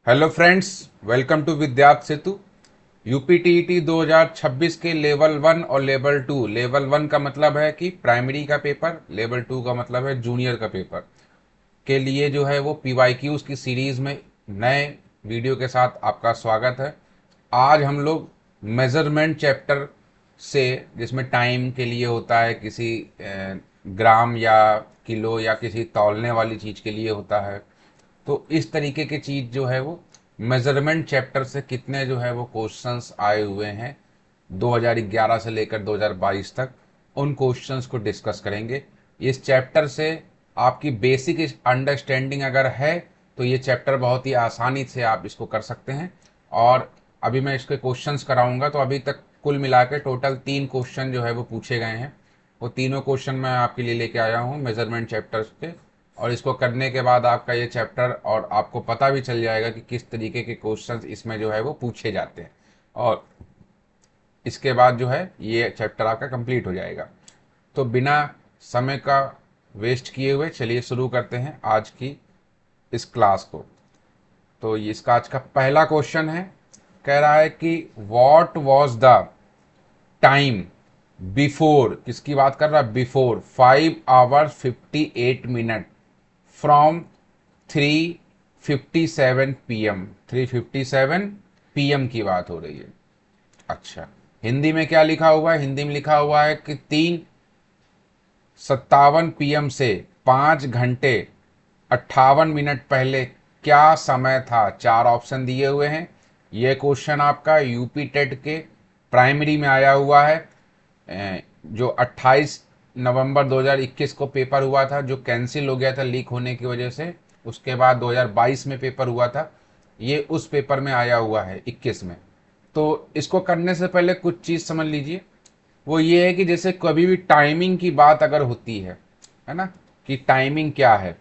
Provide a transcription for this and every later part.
Hello friends, welcome to Vidyarth Setu. UPTET 2026 के level 1 और level 1 का मतलब है कि प्राइमरी का पेपर, लेवल 2 का मतलब है जूनियर का पेपर के लिए जो है वो पीवाईक्यूज की सीरीज में नए वीडियो के साथ आपका स्वागत है। आज हम लोग मेजरमेंट चैप्टर से, जिसमें टाइम के लिए होता है, किसी ग्राम या किलो या किसी तौलने वाली चीज़ के लिए होता है, तो इस तरीके की चीज़ जो है वो मेजरमेंट चैप्टर से कितने जो है वो क्वेश्चंस आए हुए हैं 2011 से लेकर 2022 तक, उन क्वेश्चंस को डिस्कस करेंगे। इस चैप्टर से आपकी बेसिक अंडरस्टैंडिंग अगर है तो ये चैप्टर बहुत ही आसानी से आप इसको कर सकते हैं। और अभी मैं इसके क्वेश्चंस कराऊंगा, तो अभी तक कुल मिलाकर टोटल 3 क्वेश्चन जो है वो पूछे गए हैं। वो तीनों क्वेश्चन मैं आपके लिए लेके आया हूँ मेजरमेंट चैप्टर के। और इसको करने के बाद आपका ये चैप्टर, और आपको पता भी चल जाएगा कि किस तरीके के क्वेश्चंस इसमें जो है वो पूछे जाते हैं। और इसके बाद जो है ये चैप्टर आपका कंप्लीट हो जाएगा। तो बिना समय का वेस्ट किए हुए चलिए शुरू करते हैं आज की इस क्लास को। तो ये इसका आज का पहला क्वेश्चन है। कह रहा है कि what was the time before, किसकी बात कर रहा है, before 5 hours 58 minutes from 3:57 PM। 3:57 PM की बात हो रही है। अच्छा, हिंदी में क्या लिखा हुआ है? हिंदी में लिखा हुआ है कि 3:57 PM से 5 घंटे 58 मिनट पहले क्या समय था। 4 ऑप्शन दिए हुए हैं। यह क्वेश्चन आपका यूपी टेट के प्राइमरी में आया हुआ है, जो 28 नवंबर 2021 को पेपर हुआ था, जो कैंसिल हो गया था लीक होने की वजह से। उसके बाद 2022 में पेपर हुआ था। ये उस पेपर में आया हुआ है 21 में। तो इसको करने से पहले कुछ चीज़ समझ लीजिए। वो ये है कि जैसे कभी भी टाइमिंग की बात अगर होती है ना, कि टाइमिंग क्या है,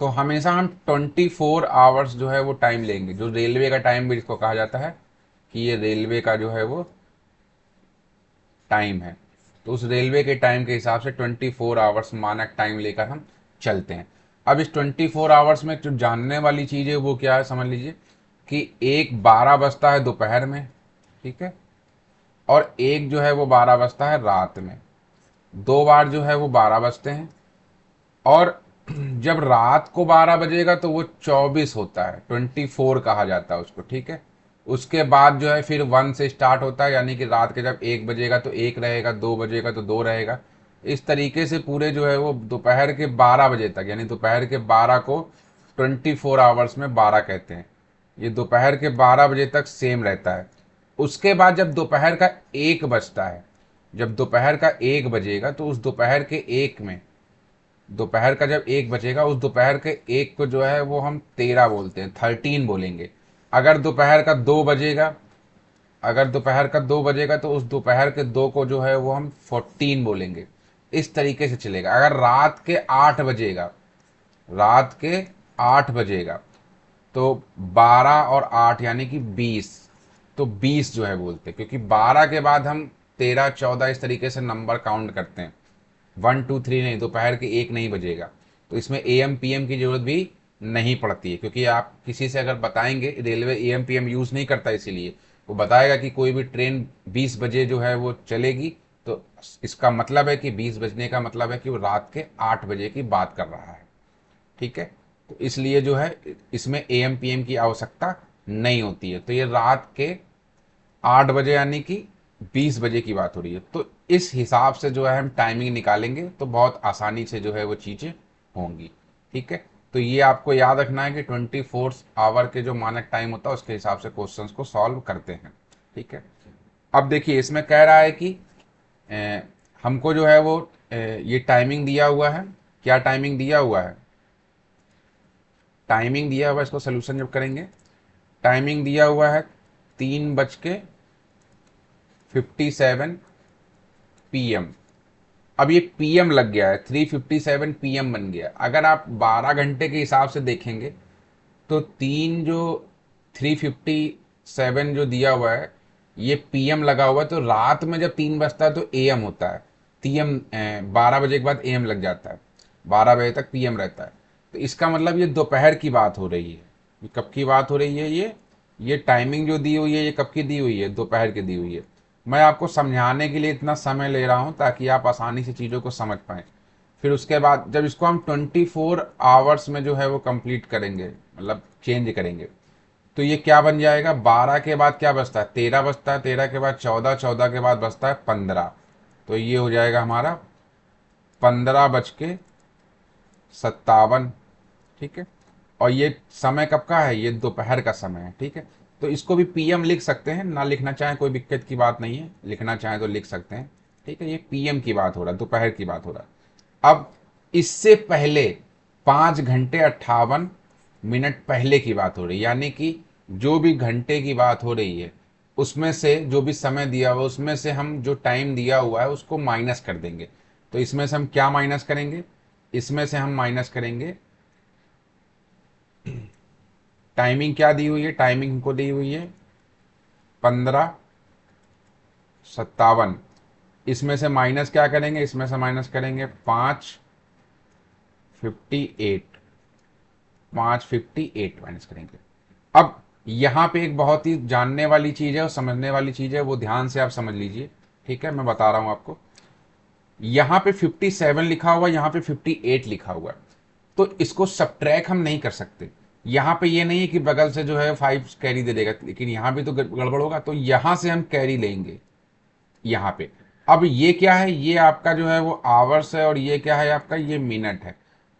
तो हमेशा हम 24 आवर्स जो है वो टाइम लेंगे। जो रेलवे का टाइम भी जिसको कहा जाता है कि ये रेलवे का जो है वो टाइम है, तो उस रेलवे के टाइम के हिसाब से 24 आवर्स मानक टाइम लेकर हम चलते हैं। अब इस 24 आवर्स में जो जानने वाली चीज़ है वो क्या है, समझ लीजिए कि एक 12 बजता है दोपहर में, ठीक है, और एक जो है वो 12 बजता है रात में। 2 बार जो है वो 12 बजते हैं। और जब रात को 12 बजेगा तो वो 24 होता है, 24 कहा जाता है उसको, ठीक है। उसके बाद जो है फिर 1 से स्टार्ट होता है, यानी कि रात के जब 1 बजेगा तो 1 रहेगा, 2 बजेगा तो 2 रहेगा। इस तरीके से पूरे जो है वो दोपहर के 12 बजे तक, यानी दोपहर के 12 को 24 आवर्स में 12 कहते हैं। ये दोपहर के 12 बजे तक सेम रहता है। उसके बाद जब दोपहर का 1 बजता है, जब दोपहर का 1 बजेगा तो उस दोपहर के 1 में, दोपहर का जब 1 बजेगा उस दोपहर के 1 को जो है वो हम 13 बोलते हैं, 13 बोलेंगे। अगर दोपहर का 2 बजेगा, अगर दोपहर का 2 बजेगा तो उस दोपहर के 2 को जो है वो हम 14 बोलेंगे। इस तरीके से चलेगा। अगर रात के 8 बजेगा, रात के 8 बजेगा तो 12 और 8 यानी कि 20, तो 20 जो है बोलते हैं, क्योंकि 12 के बाद हम 13 14 इस तरीके से नंबर काउंट करते हैं। 1 2 3 नहीं, दोपहर के 1 नहीं बजेगा। तो इसमें AM PM की जरूरत भी नहीं पड़ती है, क्योंकि आप किसी से अगर बताएंगे, रेलवे AM PM यूज नहीं करता, इसीलिए वो बताएगा कि कोई भी ट्रेन 20 बजे जो है वो चलेगी, तो इसका मतलब है कि 20 बजने का मतलब है कि वो रात के 8 बजे की बात कर रहा है, ठीक है। तो इसलिए जो है इसमें AM PM की आवश्यकता नहीं होती है। तो ये रात के 8 बजे यानी कि 20 बजे की बात हो रही है। तो इस हिसाब से जो है हम टाइमिंग निकालेंगे तो बहुत आसानी से जो है वो चीज़ें होंगी, ठीक है। तो ये आपको याद रखना है कि 24 आवर के जो मानक टाइम होता है उसके हिसाब से क्वेश्चंस को सॉल्व करते हैं, ठीक है। अब देखिए, इसमें कह रहा है कि अ, हमको जो है वो ये टाइमिंग दिया हुआ है। क्या टाइमिंग दिया हुआ है? टाइमिंग दिया हुआ है, इसको सोल्यूशन जब करेंगे, टाइमिंग दिया हुआ है 3:57 PM। अब ये PM लग गया है, 3:57 PM बन गया। अगर आप 12 घंटे के हिसाब से देखेंगे तो तीन जो 3:57 जो दिया हुआ है, ये PM लगा हुआ है। तो रात में जब 3 बजता है तो AM होता है। PM 12 बजे के बाद AM लग जाता है, 12 बजे तक PM रहता है। तो इसका मतलब ये दोपहर की बात हो रही है। ये कब की बात हो रही है? ये टाइमिंग जो दी हुई है ये कब की दी हुई है? दोपहर की दी हुई है। मैं आपको समझाने के लिए इतना समय ले रहा हूँ ताकि आप आसानी से चीज़ों को समझ पाएँ। फिर उसके बाद जब इसको हम 24 आवर्स में जो है वो कंप्लीट करेंगे, मतलब चेंज करेंगे, तो ये क्या बन जाएगा? 12 के बाद क्या बचता है? 13 बचता है, 13 के बाद 14, 14 के बाद बचता है 15। तो ये हो जाएगा हमारा 15:57। ठीक है। और ये समय कब का है? ये दोपहर का समय है। ठीक है। तो इसको भी पीएम लिख सकते हैं, ना लिखना चाहें कोई दिक्कत की बात नहीं है, लिखना चाहें तो लिख सकते हैं। ठीक है। ये पीएम की बात हो रहा है, दोपहर की बात हो रहा है। अब इससे पहले 5 घंटे 58 मिनट पहले की बात हो रही है, यानी कि जो भी घंटे की बात हो रही है उसमें से जो भी समय दिया हुआ उसमें से हम जो टाइम दिया हुआ है उसको माइनस कर देंगे। तो इसमें से हम क्या माइनस करेंगे? इसमें से हम माइनस करेंगे टाइमिंग। क्या दी हुई है? टाइमिंग हमको दी हुई है 15:57। इसमें से माइनस क्या करेंगे? इसमें से माइनस करेंगे 5:58। 5:58 माइनस करेंगे। अब यहाँ पे एक बहुत ही जानने वाली चीज़ है और समझने वाली चीज़ है, वो ध्यान से आप समझ लीजिए। ठीक है, मैं बता रहा हूँ आपको। यहाँ पे 57 लिखा हुआ, यहाँ पे 58 लिखा हुआ है, तो इसको सब्ट्रैक्ट हम नहीं कर सकते। यहाँ पे ये नहीं है कि बगल से जो है 5 कैरी दे देगा, लेकिन यहाँ भी तो गड़बड़ होगा, तो यहाँ से हम कैरी लेंगे यहाँ पे। अब ये क्या है? ये आपका जो है वो आवर्स है, और ये क्या है आपका? ये मिनट है।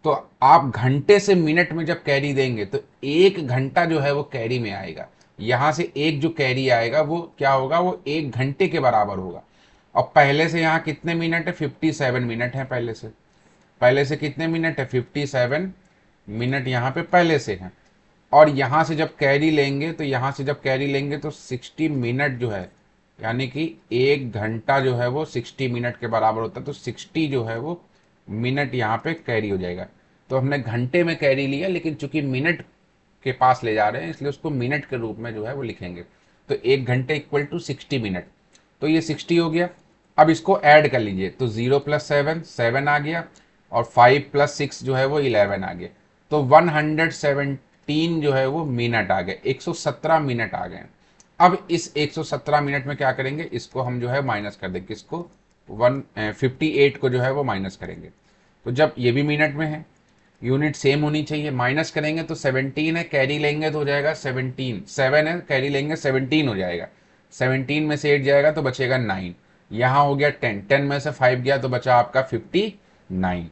तो आप घंटे से मिनट में जब कैरी देंगे तो 1 घंटा जो है वो कैरी में आएगा। यहाँ से एक जो कैरी आएगा वो क्या होगा? वो 1 घंटे के बराबर होगा। और पहले से यहाँ कितने मिनट है? 57 मिनट है पहले से। पहले से कितने मिनट है? 57 मिनट यहाँ पे पहले से है। और यहाँ से जब कैरी लेंगे, तो यहाँ से जब कैरी लेंगे तो 60 मिनट जो है, यानी कि 1 घंटा जो है वो 60 मिनट के बराबर होता है। तो 60 जो है वो मिनट यहाँ पे कैरी हो जाएगा। तो हमने घंटे में कैरी लिया, लेकिन चूंकि मिनट के पास ले जा रहे हैं इसलिए उसको मिनट के रूप में जो है वो लिखेंगे। तो 1 घंटे इक्वल टू 60 मिनट। तो ये 60 हो गया। अब इसको ऐड कर लीजिए, तो 0 + 7 7 आ गया, और 5 + 6 जो है वो 11 आ गया। तो 117 जो है वो मिनट आ गए, 117 मिनट आ गए। अब इस 117 मिनट में क्या करेंगे? इसको हम जो है माइनस कर देंगे, किसको? 58 को जो है वो माइनस करेंगे। तो जब ये भी मिनट में है, यूनिट सेम होनी चाहिए, माइनस करेंगे तो 17 है, कैरी लेंगे तो हो जाएगा 17। 7 है, कैरी लेंगे 17 हो जाएगा। 17 में से 8 जाएगा तो बचेगा 9। यहाँ हो गया 10, 10 में से 5 गया तो बचा आपका 59।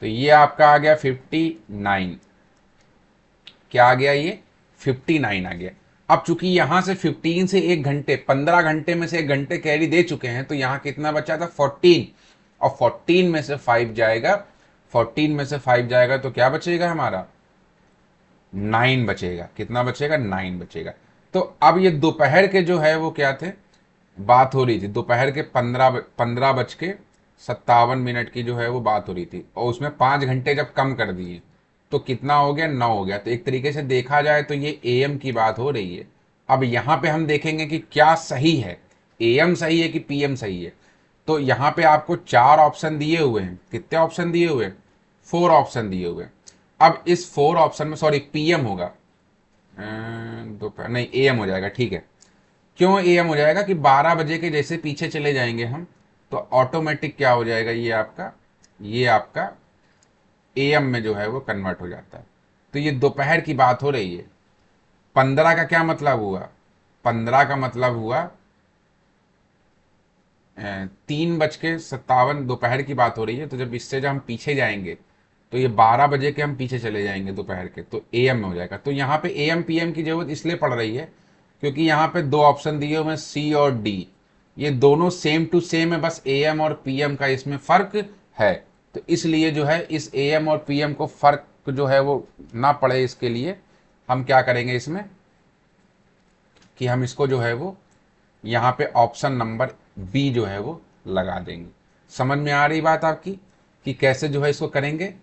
तो ये आपका आ गया 59। क्या आ गया? ये 59 आ गया। अब चूंकि यहां से 15 से 1 घंटे, 15 घंटे में से 1 घंटे कैरी दे चुके हैं, तो यहां कितना बचा था? 14। और 14 में से 5 जाएगा, 14 में से 5 जाएगा तो क्या बचेगा हमारा? 9 बचेगा। कितना बचेगा? 9 बचेगा। तो अब ये दोपहर के जो है वो क्या थे? बात हो रही थी दोपहर के 15:57 की जो है वो बात हो रही थी, और उसमें 5 घंटे जब कम कर दिए तो कितना हो गया? 9 हो गया। तो एक तरीके से देखा जाए तो ये एएम की बात हो रही है। अब यहाँ पे हम देखेंगे कि क्या सही है, एएम सही है कि पीएम सही है। तो यहाँ पे आपको 4 ऑप्शन दिए हुए हैं। कितने ऑप्शन दिए हुए हैं? 4 ऑप्शन दिए हुए हैं। अब इस 4 ऑप्शन में, सॉरी पीएम होगा, दोपहर नहीं, एएम हो जाएगा। ठीक है। क्यों एएम हो जाएगा? कि 12 बजे के जैसे पीछे चले जाएंगे हम, तो ऑटोमेटिक क्या हो जाएगा? ये आपका एएम में जो है वो कन्वर्ट हो जाता है। तो ये दोपहर की बात हो रही है। 15 का क्या मतलब हुआ? 15 का मतलब हुआ 3:57 दोपहर की बात हो रही है। तो जब इससे जब हम पीछे जाएंगे तो ये 12 बजे के हम पीछे चले जाएंगे दोपहर के, तो एएम में हो जाएगा। तो यहाँ पे एएम पीएम की जरूरत इसलिए पड़ रही है क्योंकि यहाँ पे 2 ऑप्शन दिए हुए हैं, सी और डी। ये दोनों सेम टू सेम है, बस एएम और पीएम का इसमें फर्क है। तो इसलिए जो है इस एएम और पीएम को फर्क जो है वो ना पड़े, इसके लिए हम क्या करेंगे इसमें, कि हम इसको जो है वो यहाँ पे ऑप्शन नंबर बी जो है वो लगा देंगे। समझ में आ रही बात आपकी कि कैसे जो है इसको करेंगे?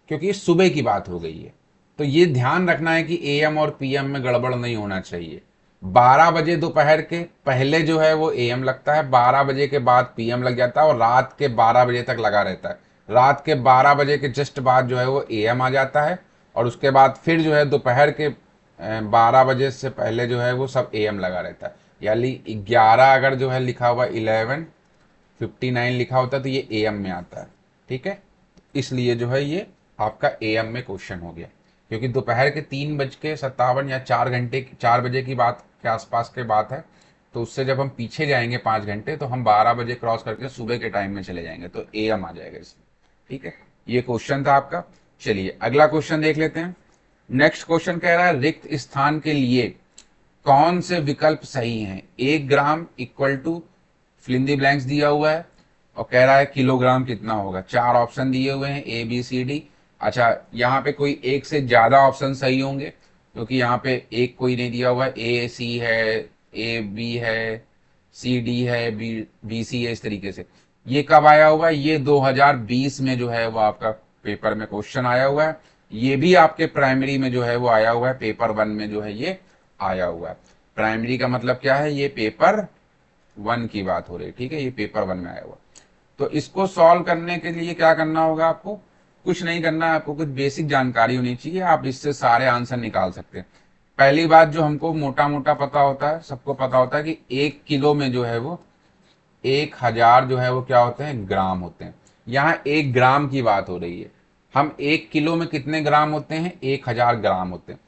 क्योंकि ये सुबह की बात हो गई है, तो ये ध्यान रखना है कि एएम और पीएम में गड़बड़ नहीं होना चाहिए। 12 बजे दोपहर के पहले जो है वो एएम लगता है, 12 बजे के बाद पीएम लग जाता है, और रात के 12 बजे तक लगा रहता है। रात के 12 बजे के जस्ट बाद जो है वो एएम आ जाता है, और उसके बाद फिर जो है दोपहर के 12 बजे से पहले जो है वो सब AM लगा रहता है। यानी 11 अगर जो है लिखा हुआ 11:59 लिखा होता है तो ये AM में आता है। ठीक है, इसलिए जो है ये आपका AM में क्वेश्चन हो गया, क्योंकि दोपहर के 3:57 या 4 घंटे 4 बजे की बात के आसपास के बात है। तो उससे जब हम पीछे जाएंगे 5 घंटे तो हम 12 बजे क्रॉस करके सुबह के टाइम में चले जाएंगे, तो AM आ जाएगा इसमें। ठीक है, ये क्वेश्चन था आपका। चलिए अगला क्वेश्चन देख लेते हैं। नेक्स्ट क्वेश्चन कह रहा है रिक्त स्थान के लिए कौन से विकल्प सही हैं। 1 gram equal to fill in the blanks दिया हुआ है और कह रहा है किलोग्राम कितना होगा। 4 ऑप्शन दिए हुए हैं ABCD। अच्छा, यहाँ पे कोई एक से ज्यादा ऑप्शन सही होंगे, क्योंकि यहाँ पे एक कोई नहीं दिया हुआ है। AC है, AB है, CD है, BC है, इस तरीके से। ये कब आया हुआ है? ये 2020 में जो है वो आपका पेपर में क्वेश्चन आया हुआ है। ये भी आपके प्राइमरी में जो है वो आया हुआ है, पेपर 1 में जो है ये आया हुआ है। प्राइमरी का मतलब क्या है? ये पेपर 1 की बात हो रही है। ठीक है, ये पेपर 1 में आया हुआ। तो इसको सॉल्व करने के लिए क्या करना होगा आपको? कुछ नहीं करना है, आपको कुछ बेसिक जानकारी होनी चाहिए, आप इससे सारे आंसर निकाल सकते हैं। पहली बात जो हमको मोटा मोटा पता होता है, सबको पता होता है कि 1 किलो में जो है वो 1000 जो है वो क्या होते हैं? ग्राम होते हैं। यहाँ 1 ग्राम की बात हो रही है। हम 1 किलो में कितने ग्राम होते हैं? 1000 ग्राम होते हैं।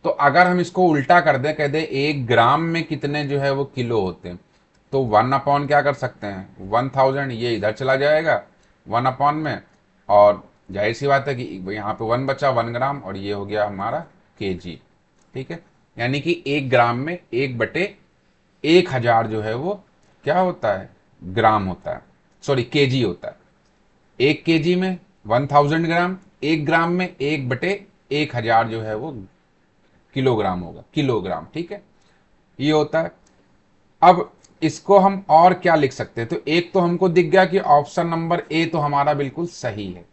तो अगर हम इसको उल्टा कर दें, कह दें 1 ग्राम में कितने जो है वो किलो होते हैं, तो 1 अपॉन क्या कर सकते हैं? 1000, ये इधर चला जाएगा 1 अपॉन में, और जाहिर सी बात है कि यहाँ पे 1 बचा, 1 ग्राम, और ये हो गया हमारा KG। ठीक है, यानी कि 1 ग्राम में 1/1000 जो है वो क्या होता है? ग्राम होता है, सॉरी KG होता है। 1 KG में 1000 ग्राम, 1 ग्राम में 1/1000 जो है वो किलोग्राम होगा, किलोग्राम। ठीक है, ये होता है। अब इसको हम और क्या लिख सकते हैं? तो एक तो हमको दिख गया कि ऑप्शन नंबर A तो हमारा बिल्कुल सही है।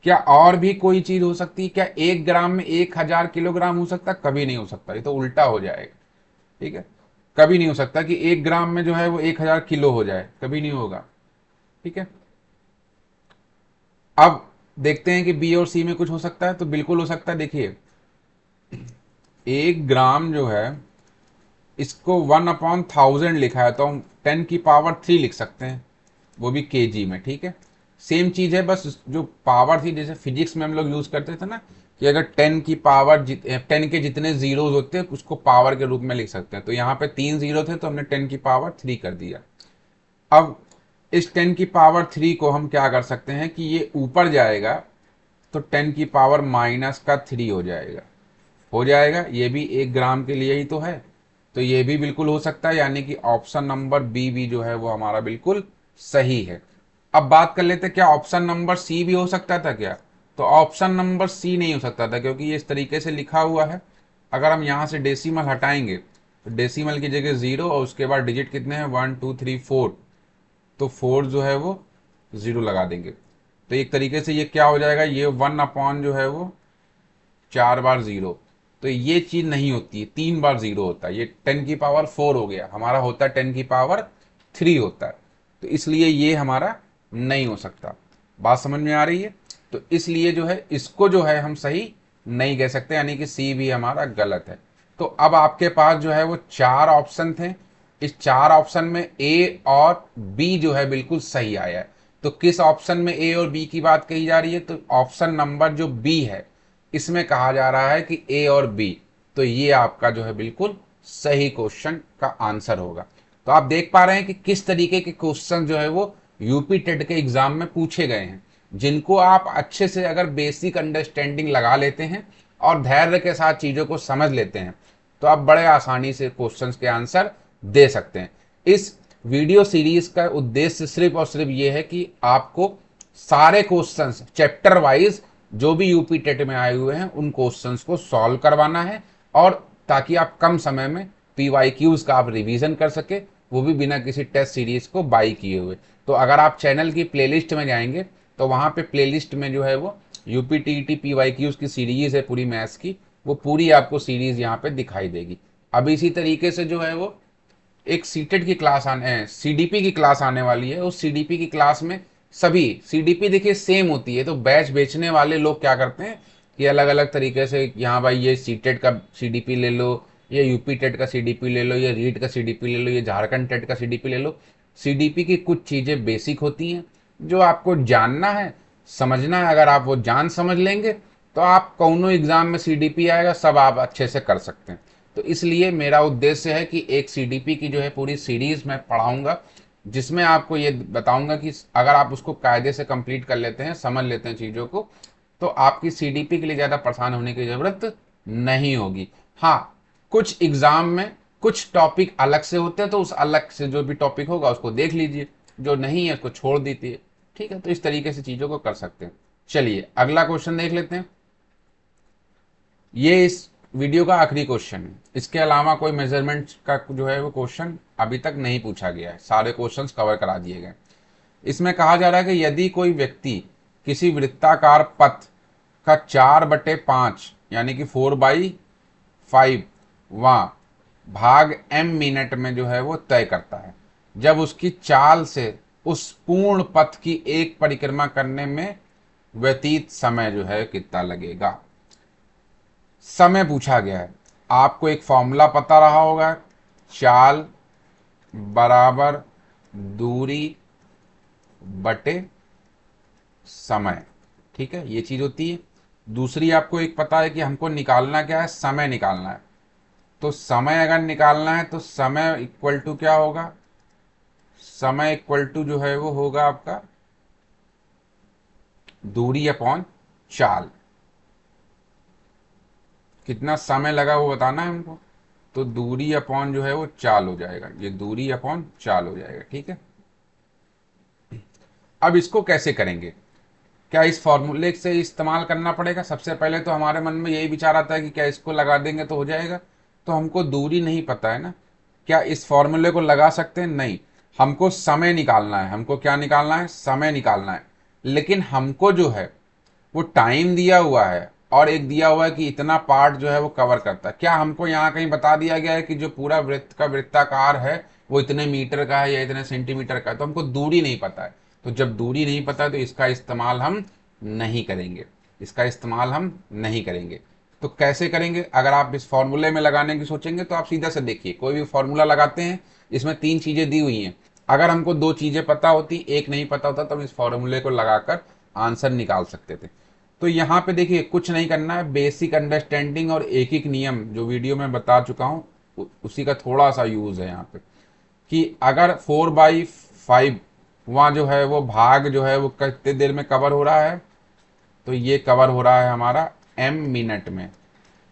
क्या और भी कोई चीज हो सकती है? क्या 1 ग्राम में 1000 किलोग्राम हो सकता है? कभी नहीं हो सकता, ये तो उल्टा हो जाएगा। ठीक है, कभी नहीं हो सकता कि 1 ग्राम में जो है वो 1000 किलो हो जाए, कभी नहीं होगा। ठीक है, अब देखते हैं कि B और C में कुछ हो सकता है। तो बिल्कुल हो सकता है। देखिए 1 ग्राम जो है इसको 1/1000 लिखा है, तो हम 10⁻³ लिख सकते हैं, वो भी KG में। ठीक है, सेम चीज है, बस जो पावर थी जैसे फिजिक्स में हम लोग यूज करते थे ना, कि अगर 10 के जितने जीरोज होते हैं उसको पावर के रूप में लिख सकते हैं। तो यहाँ पे 3 जीरो थे तो हमने 10⁻³ कर दिया। अब इस 10⁻³ को हम क्या कर सकते हैं कि ये ऊपर जाएगा तो 10⁻³ हो जाएगा। ये भी 1 ग्राम के लिए ही तो है, तो ये भी बिल्कुल हो सकता है। यानी कि ऑप्शन नंबर B भी जो है वो हमारा बिल्कुल सही है। अब बात कर लेते हैं, क्या ऑप्शन नंबर C भी हो सकता था क्या? तो ऑप्शन नंबर C नहीं हो सकता था, क्योंकि ये इस तरीके से लिखा हुआ है। अगर हम यहाँ से डेसिमल हटाएंगे तो डेसिमल की जगह 0 और उसके बाद डिजिट कितने हैं? 1 2 3 4, तो 4 जो है वो 0 लगा देंगे। तो एक तरीके से ये क्या हो जाएगा? ये 1 अपॉन जो है वो 4 बार 0, तो ये चीज नहीं होती है, 3 बार 0 होता है। ये 10⁻⁴ हो गया, हमारा होता है 10⁻³ होता है। तो इसलिए ये हमारा नहीं हो सकता। बात समझ में आ रही है? तो इसलिए जो है इसको जो है हम सही नहीं कह सकते, यानी कि C भी हमारा गलत है। तो अब आपके पास जो है वो 4 ऑप्शन थे। इस 4 ऑप्शन में A और B जो है बिल्कुल सही आया है। तो किस ऑप्शन में A और B की बात कही जा रही है? तो ऑप्शन नंबर जो B है इसमें कहा जा रहा है कि A और B, तो ये आपका जो है बिल्कुल सही क्वेश्चन का आंसर होगा। तो आप देख पा रहे हैं कि किस तरीके के क्वेश्चन जो है वो यूपी टेट के एग्जाम में पूछे गए हैं, जिनको आप अच्छे से अगर बेसिक अंडरस्टैंडिंग लगा लेते हैं और धैर्य के साथ चीजों को समझ लेते हैं, तो आप बड़े आसानी से क्वेश्चंस के आंसर दे सकते हैं। इस वीडियो सीरीज का उद्देश्य सिर्फ और सिर्फ ये है कि आपको सारे क्वेश्चंस चैप्टर वाइज जो भी यूपी टेट में आए हुए हैं उन क्वेश्चंस को सॉल्व करवाना है, और ताकि आप कम समय में PYQs का आप रिवीजन कर सके, वो भी बिना किसी टेस्ट सीरीज को बाई किए हुए। तो अगर आप चैनल की प्लेलिस्ट में जाएंगे तो वहां पे प्लेलिस्ट में जो है वो यूपी TET PYQs की सीरीज है पूरी मैथ्स की, वो पूरी आपको सीरीज यहाँ पे दिखाई देगी। अब इसी तरीके से जो है वो एक सीटेट की क्लास CDP की क्लास आने वाली है। उस CDP की क्लास में सभी CDP देखिए सेम होती है, तो बैच बेचने वाले लोग क्या करते हैं कि अलग अलग तरीके से यहाँ भाई ये सीटेट का सीडीपी ले लो, ये यूपी टेट का सीडीपी ले लो, ये रीट का सीडीपी ले लो, ये झारखंड टेट का सीडीपी ले लो। सीडीपी की कुछ चीज़ें बेसिक होती हैं जो आपको जानना है, समझना है। अगर आप वो जान समझ लेंगे तो आप कौनो एग्जाम में सीडीपी आएगा सब आप अच्छे से कर सकते हैं। तो इसलिए मेरा उद्देश्य है कि एक सीडीपी की जो है पूरी सीरीज मैं पढ़ाऊंगा, जिसमें आपको ये बताऊंगा कि अगर आप उसको कायदे से कंप्लीट कर लेते हैं, समझ लेते हैं चीज़ों को, तो आपकी सीडीपी के लिए ज़्यादा परेशान होने की ज़रूरत नहीं होगी। हाँ, कुछ एग्ज़ाम में कुछ टॉपिक अलग से होते हैं, तो उस अलग से जो भी टॉपिक होगा उसको देख लीजिए, जो नहीं है उसको छोड़ दीजिए। ठीक है, तो इस तरीके से चीज़ों को कर सकते हैं। चलिए अगला क्वेश्चन देख लेते हैं। ये इस वीडियो का आखिरी क्वेश्चन है। इसके अलावा कोई मेजरमेंट का जो है वो क्वेश्चन अभी तक नहीं पूछा गया है, सारे क्वेश्चंस कवर करा दिए गए। इसमें कहा जा रहा है कि यदि कोई व्यक्ति किसी वृत्ताकार पथ का 4/5 यानी कि 4/5 वां भाग m मिनट में जो है वो तय करता है, जब उसकी चाल से उस पूर्ण पथ की एक परिक्रमा करने में व्यतीत समय जो है कितना लगेगा। समय पूछा गया है, आपको एक फॉर्मूला पता रहा होगा, चाल बराबर दूरी बटे समय। ठीक है, ये चीज होती है। दूसरी आपको एक पता है कि हमको निकालना क्या है, समय निकालना है। तो समय अगर निकालना है तो समय इक्वल टू क्या होगा, समय इक्वल टू जो है वो होगा आपका दूरी अपॉन चाल। कितना समय लगा वो बताना है हमको, तो दूरी अपॉन जो है वो चाल हो जाएगा, ये दूरी अपॉन चाल हो जाएगा। ठीक है, अब इसको कैसे करेंगे, क्या इस फॉर्मूले से इस्तेमाल करना पड़ेगा। सबसे पहले तो हमारे मन में यही विचार आता है कि क्या इसको लगा देंगे तो हो जाएगा, तो हमको दूरी नहीं पता है ना, क्या इस फॉर्मूले को लगा सकते हैं, नहीं। हमको समय निकालना है, हमको क्या निकालना है, समय निकालना है। लेकिन हमको जो है वो टाइम दिया हुआ है और एक दिया हुआ है कि इतना पार्ट जो है वो कवर करता है। क्या हमको यहाँ कहीं बता दिया गया है कि जो पूरा वृत्त का वृत्ताकार है वो इतने मीटर का है या इतने सेंटीमीटर का है, तो हमको दूरी नहीं पता है। तो जब दूरी नहीं पता है तो इसका इस्तेमाल हम नहीं करेंगे, इसका इस्तेमाल हम नहीं करेंगे। तो कैसे करेंगे, अगर आप इस फॉर्मूले में लगाने की सोचेंगे तो आप सीधा से देखिए, कोई भी फॉर्मूला लगाते हैं इसमें 3 चीजें दी हुई हैं। अगर हमको 2 चीजें पता होती, एक नहीं पता होता, तो हम इस फॉर्मूले को लगाकर आंसर निकाल सकते थे। तो यहाँ पे देखिए कुछ नहीं करना है, बेसिक अंडरस्टैंडिंग और एक एक नियम जो वीडियो में बता चुका हूँ उसी का थोड़ा सा यूज है यहाँ पे, कि अगर 4/5 वहाँ जो है वो भाग जो है वो कितने देर में कवर हो रहा है, तो ये कवर हो रहा है हमारा m मिनट में।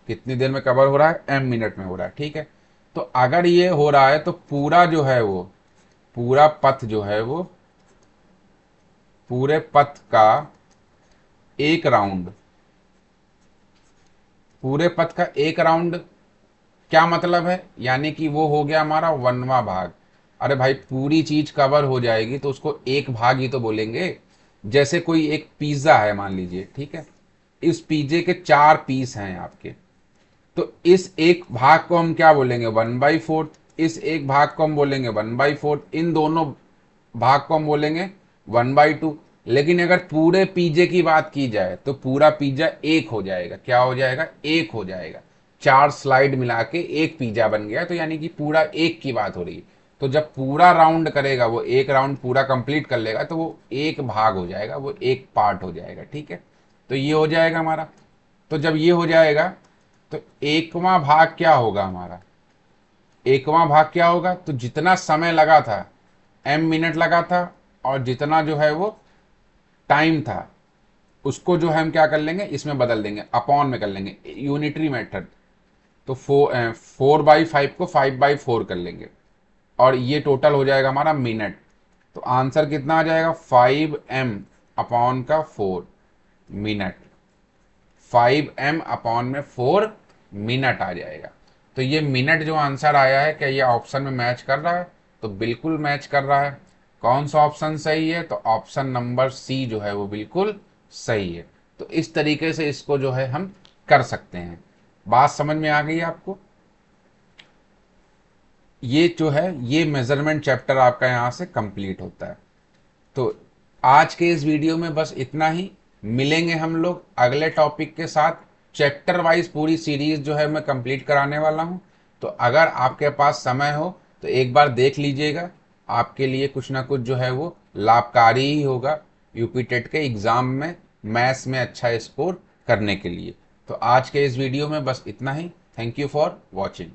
कितनी देर में कवर हो रहा है, m मिनट में हो रहा है। ठीक है, तो अगर ये हो रहा है तो पूरा जो है वो पूरा पथ जो है वो पूरे पथ का एक राउंड, पूरे पथ का एक राउंड क्या मतलब है, यानी कि वो हो गया हमारा 1वां भाग। अरे भाई पूरी चीज कवर हो जाएगी तो उसको एक भाग ही तो बोलेंगे। जैसे कोई एक पिज्जा है मान लीजिए, ठीक है, इस पिज्जे के 4 पीस हैं आपके, तो इस एक भाग को हम क्या बोलेंगे, 1/4। इस एक भाग को हम बोलेंगे 1/4। इन दोनों भाग को हम बोलेंगे 1/2। लेकिन अगर पूरे पिज्जे की बात की जाए तो पूरा पिज्जा एक हो जाएगा। क्या हो जाएगा, एक हो जाएगा। 4 स्लाइड मिला के एक पिज्जा बन गया, तो यानी कि पूरा एक की बात हो रही है। तो जब पूरा राउंड करेगा, वो एक राउंड पूरा कंप्लीट कर लेगा, तो वो एक भाग हो जाएगा, वो एक पार्ट हो जाएगा। ठीक है, तो ये हो जाएगा हमारा। तो जब ये हो जाएगा तो एकवां भाग क्या होगा हमारा, एकवां भाग क्या होगा, तो जितना समय लगा था, m मिनट लगा था, और जितना जो है वो टाइम था, उसको जो है हम क्या कर लेंगे, इसमें बदल देंगे, अपॉन में कर लेंगे, यूनिटरी मेथड। तो 4/5 को 5/4 कर लेंगे और ये टोटल हो जाएगा हमारा मिनट। तो आंसर कितना आ जाएगा, 5m अपॉन का 4 मिनट। 5m अपॉन में 4 मिनट आ जाएगा। तो ये मिनट जो आंसर आया है, क्या ये ऑप्शन में मैच कर रहा है, तो बिल्कुल मैच कर रहा है। कौन सा ऑप्शन सही है, तो ऑप्शन नंबर सी जो है वो बिल्कुल सही है। तो इस तरीके से इसको जो है हम कर सकते हैं। बात समझ में आ गई आपको। ये जो है ये मेजरमेंट चैप्टर आपका यहाँ से कंप्लीट होता है। तो आज के इस वीडियो में बस इतना ही। मिलेंगे हम लोग अगले टॉपिक के साथ। चैप्टर वाइज पूरी सीरीज जो है मैं कंप्लीट कराने वाला हूँ, तो अगर आपके पास समय हो तो एक बार देख लीजिएगा, आपके लिए कुछ ना कुछ जो है वो लाभकारी ही होगा यूपी टेट के एग्ज़ाम में मैथ्स में अच्छा स्कोर करने के लिए। तो आज के इस वीडियो में बस इतना ही। Thank you for watching.